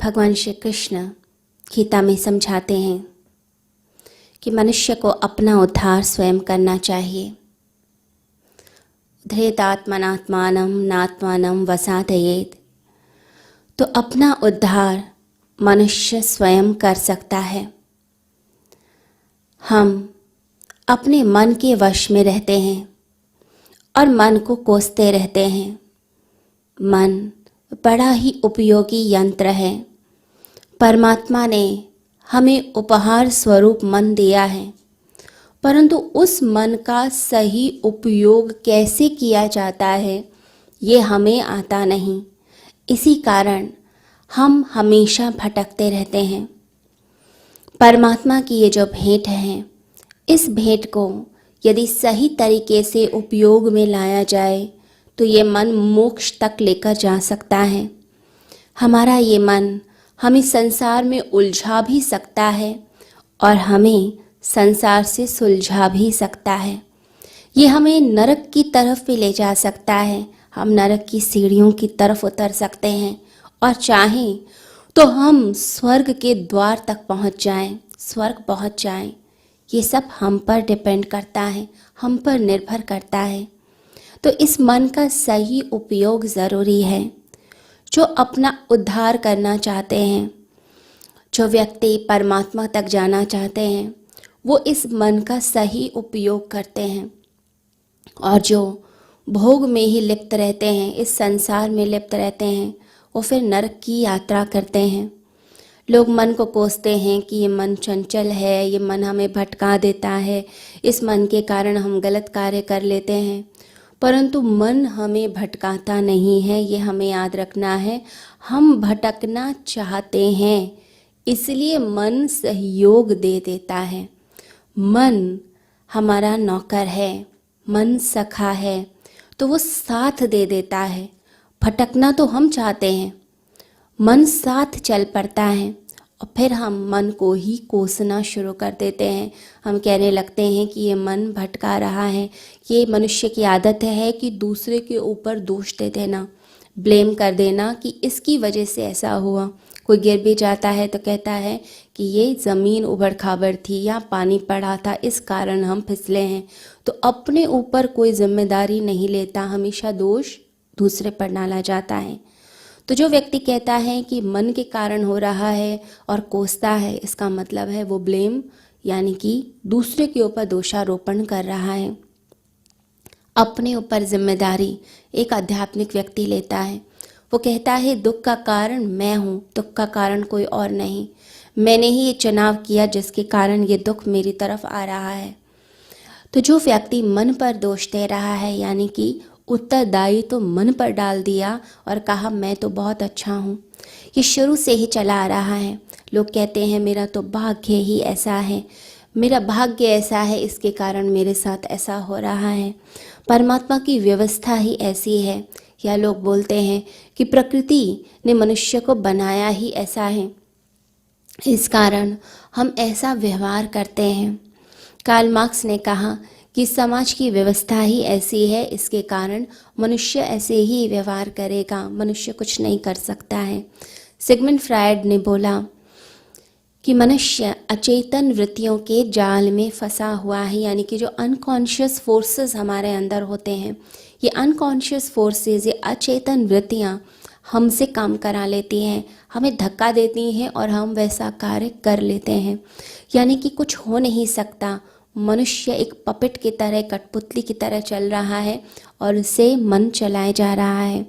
भगवान श्री कृष्ण गीता में समझाते हैं कि मनुष्य को अपना उद्धार स्वयं करना चाहिए। धृतात्मनात्मानं नात्मानं वसादयेत्। तो अपना उद्धार मनुष्य स्वयं कर सकता है। हम अपने मन के वश में रहते हैं और मन को कोसते रहते हैं। मन बड़ा ही उपयोगी यंत्र है। परमात्मा ने हमें उपहार स्वरूप मन दिया है, परंतु उस मन का सही उपयोग कैसे किया जाता है ये हमें आता नहीं। इसी कारण हम हमेशा भटकते रहते हैं। परमात्मा की ये जो भेंट है, इस भेंट को यदि सही तरीके से उपयोग में लाया जाए तो ये मन मोक्ष तक लेकर जा सकता है। हमारा ये मन हमें संसार में उलझा भी सकता है और हमें संसार से सुलझा भी सकता है। ये हमें नरक की तरफ भी ले जा सकता है। हम नरक की सीढ़ियों की तरफ उतर सकते हैं और चाहें तो हम स्वर्ग के द्वार तक पहुंच जाएं, स्वर्ग पहुंच जाएं। ये सब हम पर डिपेंड करता है, हम पर निर्भर करता है। तो इस मन का सही उपयोग ज़रूरी है। जो अपना उद्धार करना चाहते हैं, जो व्यक्ति परमात्मा तक जाना चाहते हैं, वो इस मन का सही उपयोग करते हैं। और जो भोग में ही लिप्त रहते हैं, इस संसार में लिप्त रहते हैं, वो फिर नरक की यात्रा करते हैं। लोग मन को कोसते हैं कि ये मन चंचल है, ये मन हमें भटका देता है, इस मन के कारण हम गलत कार्य कर लेते हैं। परंतु मन हमें भटकाता नहीं है, ये हमें याद रखना है। हम भटकना चाहते हैं, इसलिए मन सहयोग दे देता है। मन हमारा नौकर है, मन सखा है, तो वो साथ दे देता है। भटकना तो हम चाहते हैं, मन साथ चल पड़ता है और फिर हम मन को ही कोसना शुरू कर देते हैं। हम कहने लगते हैं कि ये मन भटका रहा है। ये मनुष्य की आदत है कि दूसरे के ऊपर दोष दे देना, ब्लेम कर देना कि इसकी वजह से ऐसा हुआ। कोई गिर भी जाता है तो कहता है कि ये ज़मीन उबड़ खाबड़ थी या पानी पड़ा था, इस कारण हम फिसले हैं। तो अपने ऊपर कोई जिम्मेदारी नहीं लेता, हमेशा दोष दूसरे पर डाला जाता है। तो जो व्यक्ति कहता है कि मन के कारण हो रहा है और कोसता है, इसका मतलब है वो ब्लेम यानी कि दूसरे के ऊपर दोषारोपण कर रहा है। अपने ऊपर जिम्मेदारी एक आध्यात्मिक व्यक्ति लेता है। वो कहता है दुख का कारण मैं हूँ, दुख का कारण कोई और नहीं। मैंने ही ये चुनाव किया जिसके कारण ये दुख मेरी तरफ आ रहा है। तो जो व्यक्ति मन पर दोष दे रहा है, यानी कि उत्तरदायी तो मन पर डाल दिया और कहा मैं तो बहुत अच्छा हूँ, ये शुरू से ही चला आ रहा है। लोग कहते हैं मेरा तो भाग्य ही ऐसा है, मेरा भाग्य ऐसा है, इसके कारण मेरे साथ ऐसा हो रहा है, परमात्मा की व्यवस्था ही ऐसी है। या लोग बोलते हैं कि प्रकृति ने मनुष्य को बनाया ही ऐसा है, इस कारण हम ऐसा व्यवहार करते हैं। कार्ल मार्क्स ने कहा कि समाज की व्यवस्था ही ऐसी है, इसके कारण मनुष्य ऐसे ही व्यवहार करेगा, मनुष्य कुछ नहीं कर सकता है। सिगमंड फ्रायड ने बोला कि मनुष्य अचेतन वृत्तियों के जाल में फंसा हुआ है, यानी कि जो अनकॉन्शियस फोर्सेस हमारे अंदर होते हैं, ये अनकॉन्शियस फोर्सेस, ये अचेतन वृत्तियाँ हमसे काम करा लेती हैं, हमें धक्का देती हैं और हम वैसा कार्य कर लेते हैं। यानी कि कुछ हो नहीं सकता, मनुष्य एक पपेट की तरह, कठपुतली की तरह चल रहा है और उससे मन चलाया जा रहा है।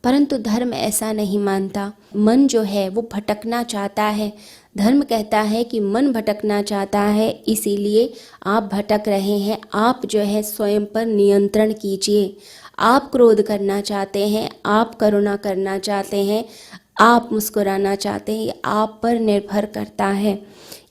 परंतु धर्म ऐसा नहीं मानता। मन जो है वो भटकना चाहता है। धर्म कहता है कि मन भटकना चाहता है, इसीलिए आप भटक रहे हैं। आप जो है स्वयं पर नियंत्रण कीजिए। आप क्रोध करना चाहते हैं, आप करुणा करना चाहते हैं, आप मुस्कुराना चाहते हैं, ये आप पर निर्भर करता है।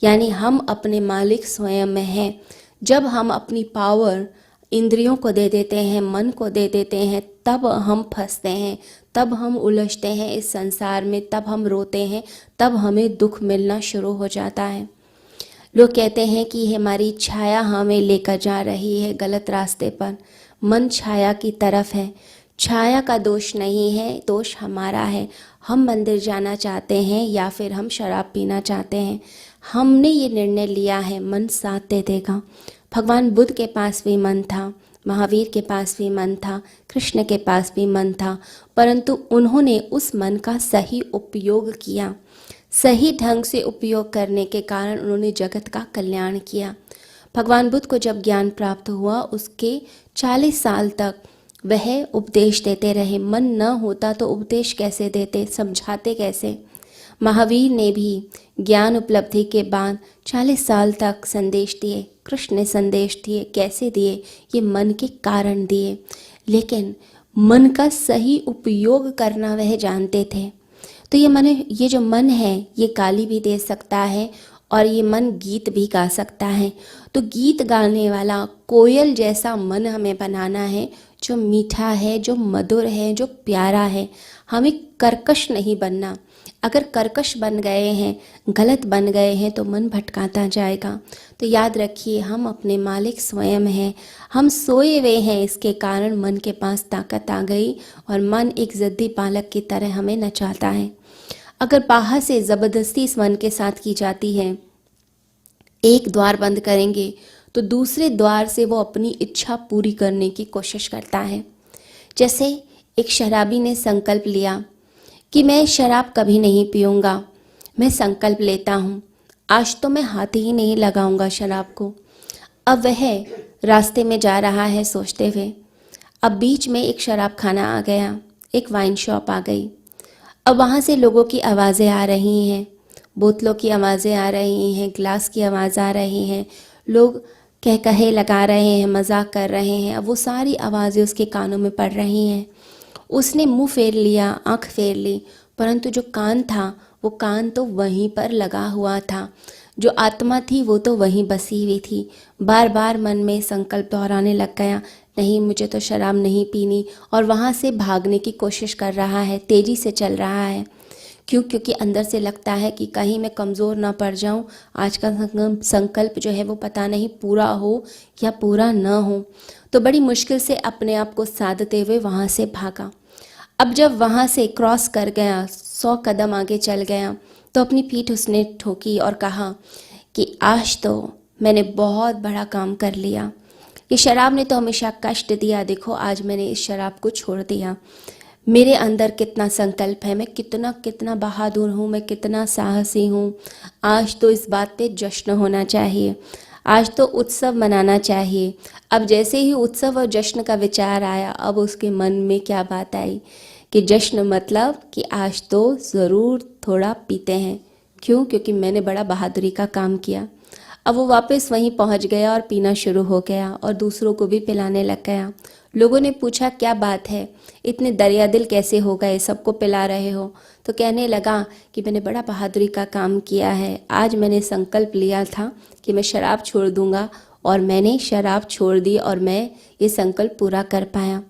यानी हम अपने मालिक स्वयं हैं। जब हम अपनी पावर इंद्रियों को दे देते हैं, मन को दे देते हैं, तब हम फंसते हैं, तब हम उलझते हैं इस संसार में, तब हम रोते हैं, तब हमें दुख मिलना शुरू हो जाता है। लोग कहते हैं कि हमारी छाया हमें लेकर जा रही है गलत रास्ते पर। मन छाया की तरफ है। छाया का दोष नहीं है, दोष हमारा है। हम मंदिर जाना चाहते हैं या फिर हम शराब पीना चाहते हैं, हमने ये निर्णय लिया है, मन साथ दे देगा। भगवान बुद्ध के पास भी मन था, महावीर के पास भी मन था, कृष्ण के पास भी मन था, परंतु उन्होंने उस मन का सही उपयोग किया। सही ढंग से उपयोग करने के कारण उन्होंने जगत का कल्याण किया। भगवान बुद्ध को जब ज्ञान प्राप्त हुआ, उसके 40 साल तक वह उपदेश देते रहे। मन न होता तो उपदेश कैसे देते, समझाते कैसे। महावीर ने भी ज्ञान उपलब्धि के बाद 40 साल तक संदेश दिए। कृष्ण ने संदेश दिए, कैसे दिए? ये मन के कारण दिए, लेकिन मन का सही उपयोग करना वह जानते थे। तो ये जो मन है, ये गाली भी दे सकता है और ये मन गीत भी गा सकता है। तो गीत गाने वाला कोयल जैसा मन हमें बनाना है, जो मीठा है, जो मधुर है, जो प्यारा है। हमें कर्कश नहीं बनना। अगर कर्कश बन गए हैं, गलत बन गए हैं, तो मन भटकाता जाएगा। तो याद रखिए, हम अपने मालिक स्वयं हैं। हम सोए हुए हैं, इसके कारण मन के पास ताकत आ गई और मन एक ज़िद्दी बालक की तरह हमें नचाता है। अगर बाहर से ज़बरदस्ती इस मन के साथ की जाती है, एक द्वार बंद करेंगे तो दूसरे द्वार से वो अपनी इच्छा पूरी करने की कोशिश करता है। जैसे एक शराबी ने संकल्प लिया कि मैं शराब कभी नहीं पीऊँगा, मैं संकल्प लेता हूँ, आज तो मैं हाथ ही नहीं लगाऊंगा शराब को। अब वह रास्ते में जा रहा है सोचते हुए, अब बीच में एक शराब खाना आ गया, एक वाइन शॉप आ गई। अब वहाँ से लोगों की आवाज़ें आ रही हैं, बोतलों की आवाज़ें आ रही हैं, ग्लास की आवाज़ आ रही हैं, लोग कह कहे लगा रहे हैं, मजाक कर रहे हैं। अब वो सारी आवाज़ें उसके कानों में पड़ रही हैं। उसने मुंह फेर लिया, आंख फेर ली, परंतु जो कान था, वो कान तो वहीं पर लगा हुआ था। जो आत्मा थी वो तो वहीं बसी हुई थी। बार बार मन में संकल्प दोहराने लग गया, नहीं मुझे तो शराब नहीं पीनी, और वहाँ से भागने की कोशिश कर रहा है, तेज़ी से चल रहा है। क्यों? क्योंकि अंदर से लगता है कि कहीं मैं कमज़ोर ना पड़ जाऊं, आज का संकल्प जो है वो पता नहीं पूरा हो या पूरा ना हो। तो बड़ी मुश्किल से अपने आप को साधते हुए वहाँ से भागा। अब जब वहाँ से क्रॉस कर गया, 100 कदम आगे चल गया, तो अपनी पीठ उसने ठोकी और कहा कि आज तो मैंने बहुत बड़ा काम कर लिया। ये शराब ने तो हमेशा कष्ट दिया, देखो आज मैंने इस शराब को छोड़ दिया। मेरे अंदर कितना संकल्प है, मैं कितना कितना बहादुर हूँ, मैं कितना साहसी हूँ। आज तो इस बात पे जश्न होना चाहिए, आज तो उत्सव मनाना चाहिए। अब जैसे ही उत्सव और जश्न का विचार आया, अब उसके मन में क्या बात आई कि जश्न मतलब कि आज तो ज़रूर थोड़ा पीते हैं। क्यों? क्योंकि मैंने बड़ा बहादुरी का काम किया। अब वो वापस वहीं पहुंच गया और पीना शुरू हो गया और दूसरों को भी पिलाने लग गया। लोगों ने पूछा क्या बात है, इतने दरिया दिल कैसे हो गए, सबको पिला रहे हो? तो कहने लगा कि मैंने बड़ा बहादुरी का काम किया है, आज मैंने संकल्प लिया था कि मैं शराब छोड़ दूंगा और मैंने शराब छोड़ दी और मैं ये संकल्प पूरा कर पाया।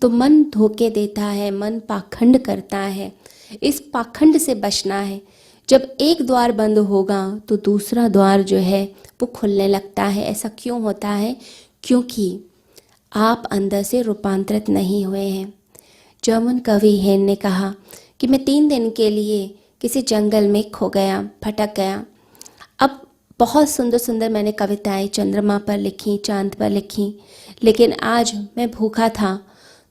तो मन धोखे देता है, मन पाखंड करता है, इस पाखंड से बचना है। जब एक द्वार बंद होगा तो दूसरा द्वार जो है वो खुलने लगता है। ऐसा क्यों होता है? क्योंकि आप अंदर से रूपांतरित नहीं हुए हैं। जर्मन कवि हेन ने कहा कि मैं 3 दिन के लिए किसी जंगल में खो गया, भटक गया। अब बहुत सुंदर सुंदर मैंने कविताएं चंद्रमा पर लिखी, चांद पर लिखी, लेकिन आज मैं भूखा था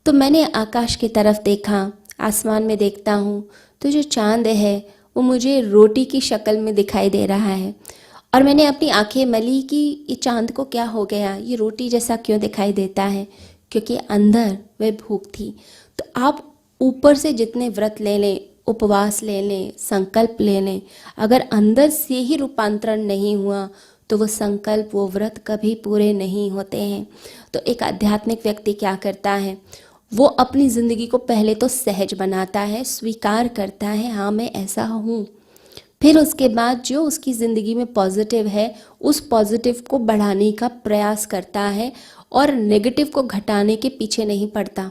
तो मैंने आकाश की तरफ देखा। आसमान में देखता हूँ तो जो चांद है वो मुझे रोटी की शक्ल में दिखाई दे रहा है, और मैंने अपनी आंखें मली कि ये चांद को क्या हो गया, ये रोटी जैसा क्यों दिखाई देता है? क्योंकि अंदर वह भूख थी। तो आप ऊपर से जितने व्रत ले लें, उपवास ले लें, संकल्प ले लें, अगर अंदर से ही रूपांतरण नहीं हुआ तो वो संकल्प, वो व्रत कभी पूरे नहीं होते हैं। तो एक आध्यात्मिक व्यक्ति क्या करता है, वो अपनी ज़िंदगी को पहले तो सहज बनाता है, स्वीकार करता है हाँ मैं ऐसा हूँ। फिर उसके बाद जो उसकी ज़िंदगी में पॉजिटिव है, उस पॉजिटिव को बढ़ाने का प्रयास करता है और नेगेटिव को घटाने के पीछे नहीं पड़ता।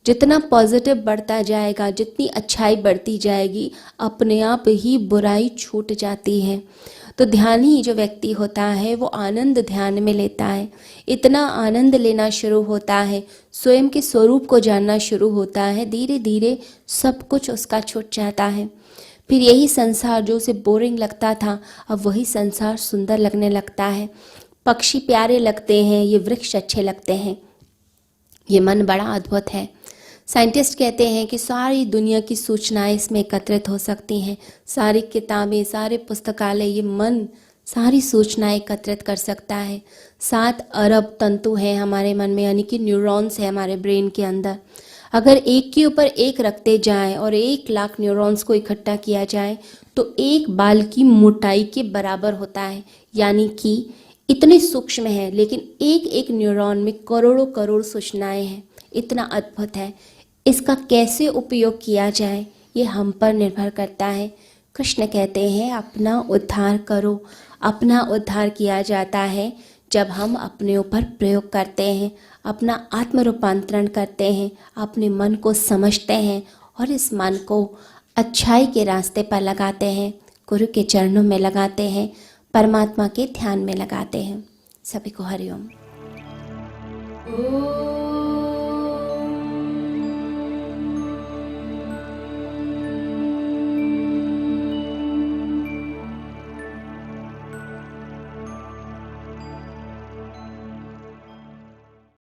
जितना पॉजिटिव बढ़ता जाएगा, जितनी अच्छाई बढ़ती जाएगी, अपने आप ही बुराई छूट जाती है। तो ध्यानी जो व्यक्ति होता है वो आनंद ध्यान में लेता है, इतना आनंद लेना शुरू होता है, स्वयं के स्वरूप को जानना शुरू होता है, धीरे धीरे सब कुछ उसका छूट जाता है। फिर यही संसार जो उसे बोरिंग लगता था, अब वही संसार सुंदर लगने लगता है। पक्षी प्यारे लगते हैं, ये वृक्ष अच्छे लगते हैं। ये मन बड़ा अद्भुत है। साइंटिस्ट कहते हैं कि सारी दुनिया की सूचनाएं इसमें एकत्रित हो सकती हैं, सारी किताबें, सारे पुस्तकालय, ये मन सारी सूचनाएं एकत्रित कर सकता है। 7 अरब तंतु हैं हमारे मन में, यानी कि न्यूरॉन्स है हमारे ब्रेन के अंदर। अगर एक के ऊपर एक रखते जाएं और 1 लाख न्यूरॉन्स को इकट्ठा किया जाए तो एक बाल की मोटाई के बराबर होता है, यानी कि इतने सूक्ष्म है, लेकिन एक एक न्यूरॉन में करोड़ों करोड़ सूचनाएं हैं। इतना अद्भुत है। इसका कैसे उपयोग किया जाए ये हम पर निर्भर करता है। कृष्ण कहते हैं अपना उद्धार करो। अपना उद्धार किया जाता है जब हम अपने ऊपर प्रयोग करते हैं, अपना आत्म रूपांतरण करते हैं, अपने मन को समझते हैं और इस मन को अच्छाई के रास्ते पर लगाते हैं, गुरु के चरणों में लगाते हैं, परमात्मा के ध्यान में लगाते हैं। सभी को हरिओम।